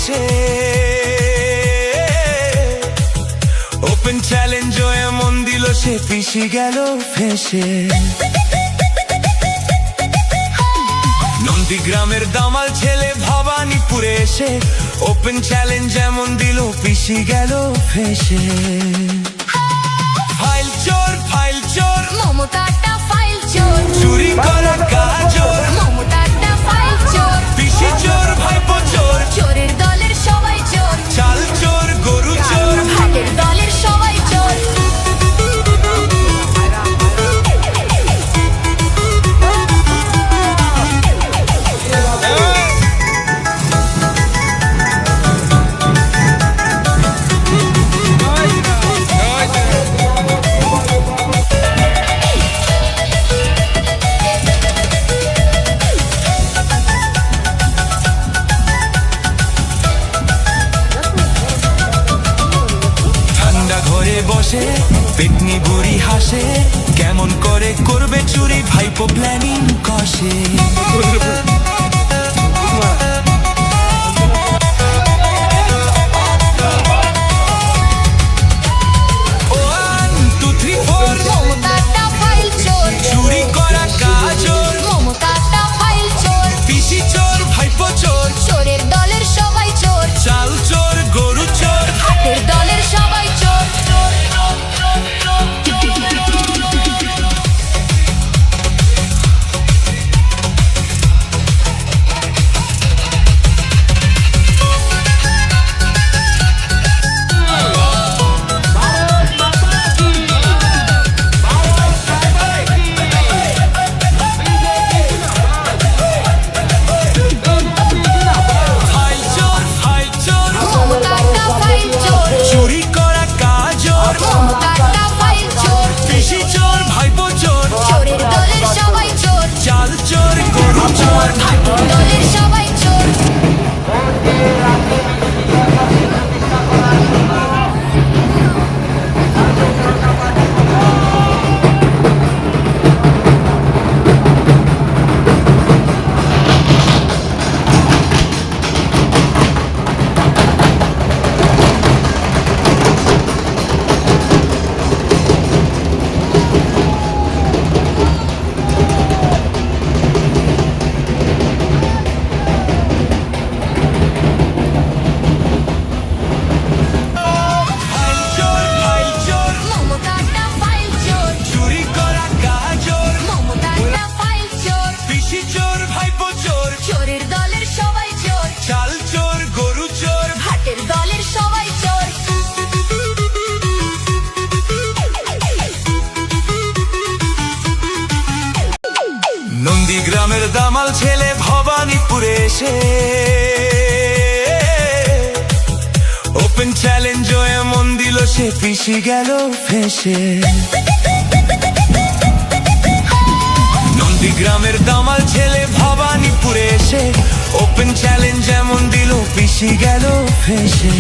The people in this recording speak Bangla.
এসে ওপেন চ্যালেঞ্জ এমন দিল সে পিছি গেল ফেসে। নন্দীগ্রামের দামাল ছেলে ভবানীপুরে এসে ওপেন চ্যালেঞ্জ এমন দিল পিছি গেল ফেসে। ফাইল চোর মমতাটা ফাইল চোর, চুরি করা গাজর, মমতাটা ফাইল চোর, পিসি চোর ভাইপো চোর, চোরের দলের সবাই চোর, চাল চোর গরু চোর, হাটের দলের সবাই চোর। ঠান্ডা ঘরে বসে পেটনি বুড়ি হাসে, কেমন করে করবে চুরি ভাইপো প্ল্যানিং কষে। মমতাটা ফাইল চোর, চুরি করা গাজর, মমতাটা ফাইল চোর, পিসি চোর ভাইপো চোর, চোরের দলের সবাই চোর, চাল চোর গরু চোর, হাটের দলের সবাই চোর। ফাইল চোর, মমতাটা ফাইল চোর, চুরি করা গাজর, মমতাটা ফাইল চোর, পিসি চোর ভাইপো চোর, চোরের দলের সবাই চোর, চাল চোর গরু চোর, হাটের দলের সবাই চোর। ফাইল চোর, মমতাটা ফাইল চোর, চুরি করা গাজর, মমতাটা ফাইল চোর, পিসি চোর ভাইপো চোর, চোরের দলের সবাই চোর, চাল চোর গরু চোর, হাটের দলের সবাই চোর। নন্দীগ্রামের দামাল ছেলে ভবানীপুরে এসে ওপেন চ্যালেঞ্জ এমন দিল সে পিছি গেল ফেসে। নন্দীগ্রামের দামাল ছেলে ভবানীপুরে এসে ওপেন চ্যালেঞ্জ এমন দিল পিছি গেল ফেসে।